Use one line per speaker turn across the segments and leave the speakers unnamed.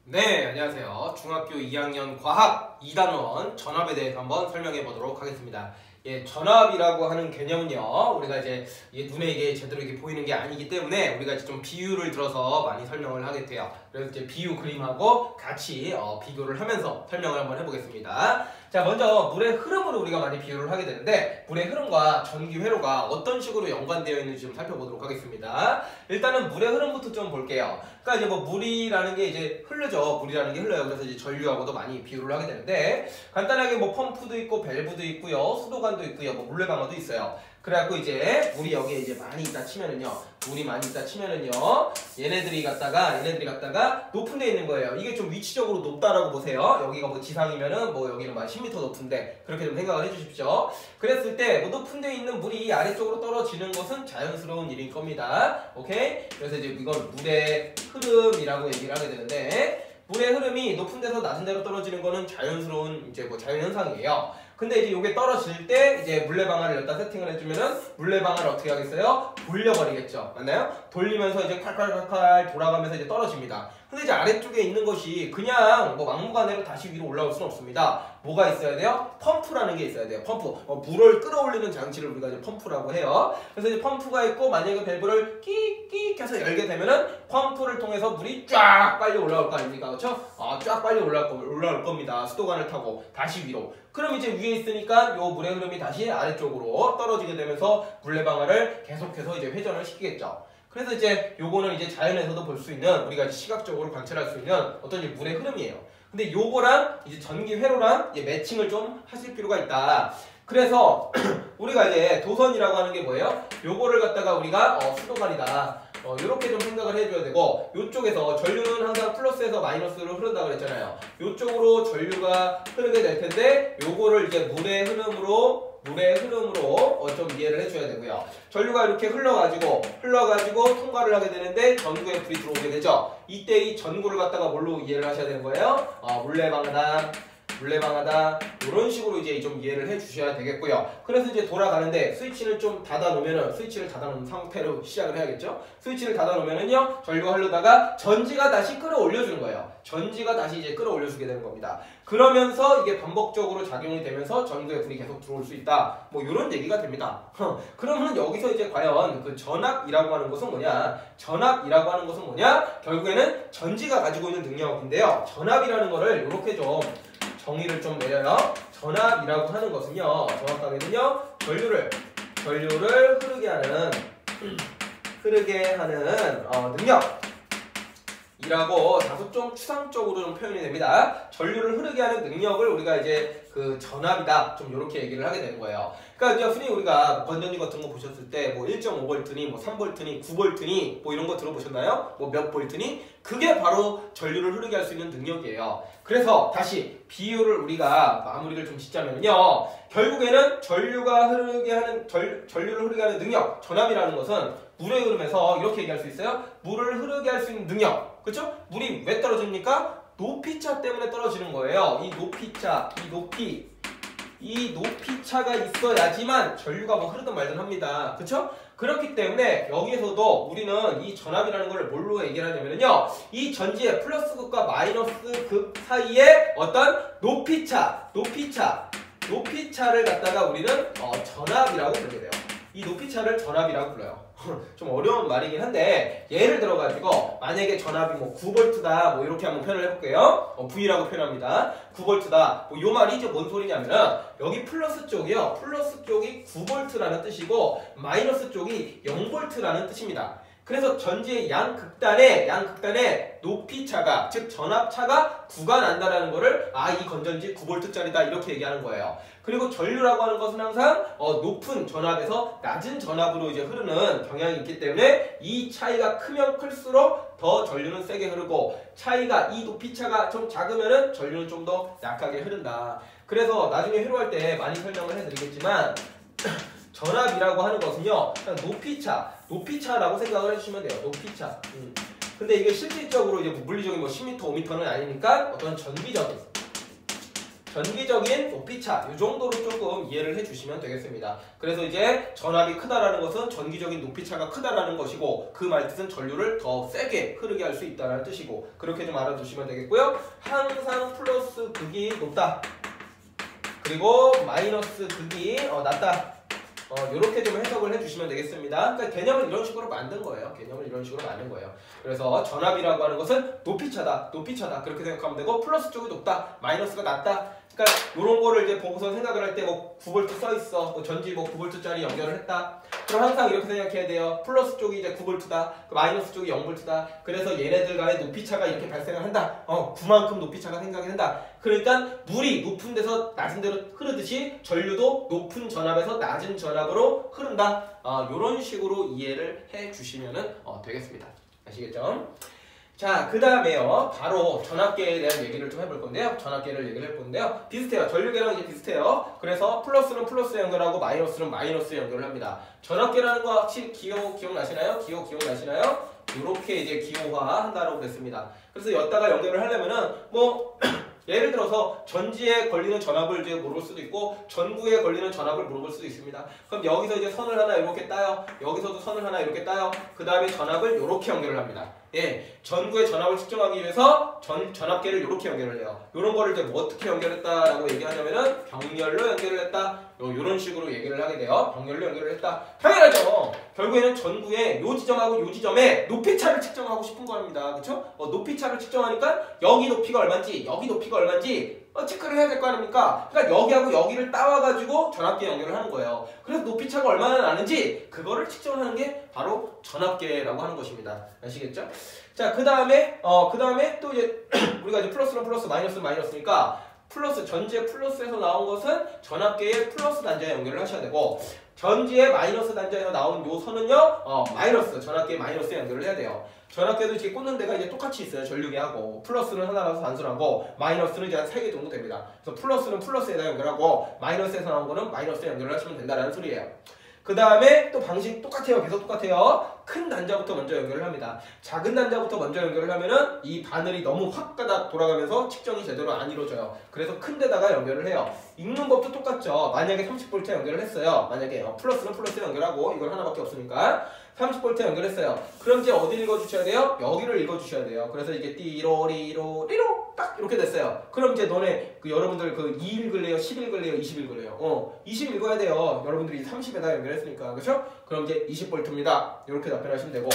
네, 안녕하세요. 중학교 2학년 과학 2단원 전압에 대해서 한번 설명해 보도록 하겠습니다. 예, 전압이라고 하는 개념은요, 우리가 이제 눈에 이게 제대로 이렇게 보이는 게 아니기 때문에 우리가 이제 좀 비유를 들어서 많이 설명을 하게 돼요. 그래서 이제 비유 그림하고 같이 비교를 하면서 설명을 한번 해보겠습니다. 자, 먼저 물의 흐름으로 우리가 많이 비유를 하게 되는데, 물의 흐름과 전기 회로가 어떤 식으로 연관되어 있는지 좀 살펴보도록 하겠습니다. 일단은 물의 흐름부터 좀 볼게요. 그러니까 이제 뭐 물이라는 게 이제 흐르죠. 물이라는 게 흘러요. 그래서 이제 전류하고도 많이 비유를 하게 되는데, 간단하게 뭐 펌프도 있고 밸브도 있고요, 수도관도 있고요, 뭐 물레방아도 있어요. 그래갖고 이제 물이 여기에 이제 많이 있다 치면은요, 얘네들이 갖다가 높은 데 있는 거예요. 이게 좀 위치적으로 높다라고 보세요. 여기가 뭐 지상이면은 뭐 여기는 막 10m 높은데, 그렇게 좀 생각을 해주십시오. 그랬을 때 뭐 높은 데 있는 물이 아래쪽으로 떨어지는 것은 자연스러운 일일 겁니다. 오케이? 그래서 이제 이건 물의 흐름이라고 얘기를 하게 되는데, 물의 흐름이 높은 데서 낮은 데로 떨어지는 거는 자연스러운 이제 뭐 자연현상이에요. 근데 이제 이게 떨어질 때 이제 물레방아를 여기다 세팅을 해주면은 물레방아를 어떻게 하겠어요? 돌려버리겠죠. 맞나요? 돌리면서 이제 콸콸콸콸 돌아가면서 이제 떨어집니다. 근데 이제 아래쪽에 있는 것이 그냥 뭐 막무가내로 다시 위로 올라올 수는 없습니다. 뭐가 있어야 돼요? 펌프라는 게 있어야 돼요. 펌프. 물을 끌어올리는 장치를 우리가 이제 펌프라고 해요. 그래서 이제 펌프가 있고, 만약에 밸브를 끽끽 해서 열게 되면은 펌프를 통해서 물이 쫙 빨리 올라올 거 아닙니까? 그렇죠? 쫙 빨리 올라올 겁니다. 수도관을 타고 다시 위로. 그럼 이제 위에 있으니까 요 물의 흐름이 다시 아래쪽으로 떨어지게 되면서 물레방아를 계속해서 이제 회전을 시키겠죠. 그래서 이제 요거는 이제 자연에서도 볼 수 있는, 우리가 시각적으로 관찰할 수 있는 어떤 물의 흐름이에요. 근데 요거랑 이제 전기 회로랑 매칭을 좀 하실 필요가 있다. 그래서 우리가 이제 도선이라고 하는 게 뭐예요? 요거를 갖다가 우리가 수도관이다, 이렇게 좀 생각을 해줘야 되고, 요쪽에서 전류는 항상 플러스에서 마이너스로 흐른다고 그랬잖아요. 요쪽으로 전류가 흐르게 될 텐데, 요거를 이제 물의 흐름으로 좀 이해를 해줘야 되고요. 전류가 이렇게 흘러가지고 통과를 하게 되는데 전구에 불이 들어오게 되죠. 이때 이 전구를 갖다가 뭘로 이해를 하셔야 되는 거예요? 물레방아다 이런 식으로 이제 좀 이해를 해 주셔야 되겠고요. 그래서 이제 돌아가는데 스위치를 좀 닫아 놓으면은, 스위치를 닫아 놓은 상태로 시작을 해야겠죠. 스위치를 닫아 놓으면은요, 전류가 흐르다가 전지가 다시 끌어올려 주는 거예요. 전지가 다시 이제 끌어올려 주게 되는 겁니다. 그러면서 이게 반복적으로 작용이 되면서 전구에 불이 계속 들어올 수 있다, 뭐 이런 얘기가 됩니다. 그러면 여기서 이제 과연 그 전압이라고 하는 것은 뭐냐? 결국에는 전지가 가지고 있는 능력인데요. 전압이라는 거를 이렇게 좀 정의를 좀 내려요. 전압이라고 하는 것은요, 정확하게는요, 전류를 흐르게 하는 능력이라고 다소 좀 추상적으로 좀 표현이 됩니다. 전류를 흐르게 하는 능력을 우리가 이제 그 전압이다, 좀 이렇게 얘기를 하게 되는 거예요. 그러니까 이제 흔히 우리가 건전지 같은 거 보셨을 때 뭐 1.5V니 뭐 3V니 9V니 뭐 이런 거 들어보셨나요? 뭐 몇 볼트니? 그게 바로 전류를 흐르게 할 수 있는 능력이에요. 그래서 다시 비유를 우리가 마무리를 좀 짓자면요, 결국에는 전류를 흐르게 하는 능력, 전압이라는 것은 물의 흐름에서 이렇게 얘기할 수 있어요. 물을 흐르게 할 수 있는 능력. 그렇죠? 물이 왜 떨어집니까? 높이차 때문에 떨어지는 거예요. 이 높이차가 있어야지만 전류가 뭐 흐르든 말든 합니다. 그쵸? 그렇기 때문에 여기에서도 우리는 이 전압이라는 걸 뭘로 얘기를 하냐면요, 이 전지의 플러스극과 마이너스극 사이에 어떤 높이차를 갖다가 우리는 전압이라고 부르게 돼요. 이 높이차를 전압이라고 불러요. 좀 어려운 말이긴 한데, 예를 들어가지고 만약에 전압이 뭐 9V다 뭐 이렇게 한번 표현을 해볼게요. V라고 표현합니다. 9V다. 뭐 요 말이 이제 뭔 소리냐면은, 여기 플러스 쪽이 9V라는 뜻이고 마이너스 쪽이 0V라는 뜻입니다. 그래서 전지의 양극단에 높이차가, 즉 전압차가 9가 난다라는 거를 이 건전지 9V짜리다 이렇게 얘기하는 거예요. 그리고 전류라고 하는 것은 항상 높은 전압에서 낮은 전압으로 이제 흐르는 경향이 있기 때문에, 이 차이가 크면 클수록 더 전류는 세게 흐르고, 이 높이차가 좀 작으면은 전류는 좀 더 약하게 흐른다. 그래서 나중에 회로할 때 많이 설명을 해드리겠지만, 전압이라고 하는 것은요, 그냥 높이차라고 생각을 해주시면 돼요. 높이차. 근데 이게 실질적으로 이제 물리적인 뭐 10m, 5m는 아니니까 어떤 전기적인 전기적인 높이차 이 정도로 조금 이해를 해주시면 되겠습니다. 그래서 이제 전압이 크다라는 것은 전기적인 높이차가 크다라는 것이고 그 말뜻은 전류를 더 세게 흐르게 할 수 있다는 뜻이고 그렇게 좀 알아두시면 되겠고요. 항상 플러스 극이 높다. 그리고 마이너스 극이 낮다. 이렇게 좀 해석을 해주시면 되겠습니다. 그러니까 개념을 이런 식으로 만든 거예요. 개념을 이런 식으로 만든 거예요. 그래서 전압이라고 하는 것은 높이차다, 높이차다 그렇게 생각하면 되고 플러스 쪽이 높다, 마이너스가 낮다. 그러니까 이런 거를 이제 보고서 생각을 할 때 뭐 9V 써 있어, 뭐 전지 뭐 9V짜리 연결을 했다. 그럼 항상 이렇게 생각해야 돼요. 플러스 쪽이 이제 9V다, 마이너스 쪽이 0V다. 그래서 얘네들 간의 높이차가 이렇게 발생을 한다. 9만큼 높이차가 생각이 된다. 그러니까 물이 높은 데서 낮은 데로 흐르듯이 전류도 높은 전압에서 낮은 전압으로 흐른다. 이런 식으로 이해를 해주시면 되겠습니다. 아시겠죠? 자, 그 다음에요. 바로 전압계에 대한 얘기를 좀 해볼 건데요. 전압계를 얘기를 해볼 건데요. 비슷해요. 전류계랑 이제 비슷해요. 그래서 플러스는 플러스 연결하고 마이너스는 마이너스 연결을 합니다. 전압계라는 거 확실히 기억나시나요? 기억나시나요? 이렇게 이제 기호화 한다라고 그랬습니다. 그래서 여기다가 연결을 하려면은 뭐 예를 들어서 전지에 걸리는 전압을 이제 물을 수도 있고 전구에 걸리는 전압을 물어볼 수도 있습니다. 그럼 여기서 이제 선을 하나 이렇게 따요. 여기서도 선을 하나 이렇게 따요. 그 다음에 전압을 이렇게 연결을 합니다. 예, 전구의 전압을 측정하기 위해서 전압계를 이렇게 연결을 해요. 이런 거를 이제 뭐 어떻게 연결했다라고 얘기하냐면은 병렬로 연결을 했다. 이런 식으로 얘기를 하게 돼요. 병렬로 연결을 했다. 당연하죠. 결국에는 전구의 요 지점하고 요 지점에 높이차를 측정하고 싶은 겁니다. 그렇죠? 높이차를 측정하니까 여기 높이가 얼마인지 여기 높이가 얼마인지 체크를 해야 될 거 아닙니까? 그러니까 여기하고 여기를 따와가지고 전압계 연결을 하는 거예요. 그래서 높이차가 얼마나 나는지 그거를 측정하는 게 바로 전압계라고 하는 것입니다. 아시겠죠? 자, 그 다음에 또 이제 우리가 이제 플러스는 플러스, 마이너스는 마이너스니까 플러스 전지의 플러스에서 나온 것은 전압계의 플러스 단자에 연결을 하셔야 되고 전지의 마이너스 단자에서 나온 요 선은요 마이너스 전압계 마이너스에 연결을 해야 돼요. 전압계도 이렇게 꽂는 데가 이제 똑같이 있어요. 전류계하고 플러스는 하나라서 단순하고 마이너스는 이제 한 3개 정도 됩니다. 그래서 플러스는 플러스에다 연결하고 마이너스에서 나온 거는 마이너스에 연결을 하시면 된다라는 소리예요. 그 다음에 또 방식 똑같아요. 계속 똑같아요. 큰 단자부터 먼저 연결을 합니다. 작은 단자부터 먼저 연결을 하면은 이 바늘이 너무 확 가다 돌아가면서 측정이 제대로 안 이루어져요. 그래서 큰 데다가 연결을 해요. 읽는 법도 똑같죠. 만약에 30V 연결을 했어요. 만약에 플러스는 플러스에 연결하고 이건 하나밖에 없으니까 30V 연결했어요. 그럼 이제 어디 읽어주셔야 돼요? 여기를 읽어주셔야 돼요. 그래서 이게 띠로리로 딱 이렇게 됐어요. 그럼 이제 너네 여러분들 2 읽을래요? 10 읽을래요? 20 읽을래요? 20 읽어야 돼요. 여러분들이 30에다 연결했으니까. 그렇죠? 그럼 이제 20V입니다. 이렇게 답변하시면 되고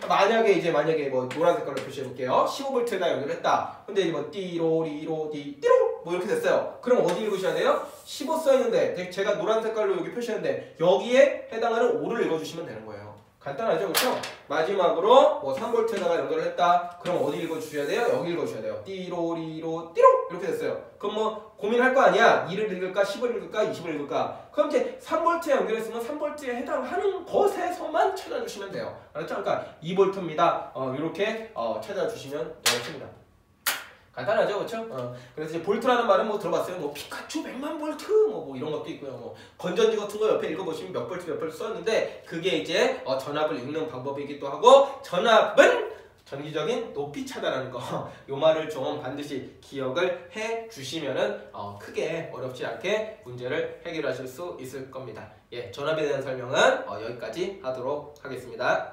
만약에 뭐 노란 색깔로 표시해 볼게요. 15V에다 연결했다. 근데 이제 뭐 띠로리로 띠로 뭐 이렇게 됐어요. 그럼 어디 읽으셔야 돼요? 15 써있는데 제가 노란 색깔로 여기 표시했는데 여기에 해당하는 5를 읽어주시면 되는 거예요. 간단하죠? 그렇죠? 마지막으로 뭐 3V에다가 연결을 했다. 그럼 어디 읽어주셔야 돼요? 여기 읽어주셔야 돼요. 띠로리로 띠로 이렇게 됐어요. 그럼 뭐 고민할 거 아니야? 2를 읽을까? 10을 읽을까? 20을 읽을까? 그럼 이제 3V에 연결했으면 3V에 해당하는 것에서만 찾아주시면 돼요. 알았죠? 그러니까 2V입니다. 이렇게 찾아주시면 되겠습니다. 간단하죠, 그렇죠? 그래서 이제 볼트라는 말은 뭐 들어봤어요? 뭐 피카츄 100만 볼트 뭐 이런 것도 있고요. 뭐 건전지 같은 거 옆에 읽어보시면 몇 볼트 썼는데 그게 이제 전압을 읽는 방법이기도 하고 전압은 전기적인 높이차다라는 거, 요 말을 좀 반드시 기억을 해 주시면은 크게 어렵지 않게 문제를 해결하실 수 있을 겁니다. 예, 전압에 대한 설명은 여기까지 하도록 하겠습니다.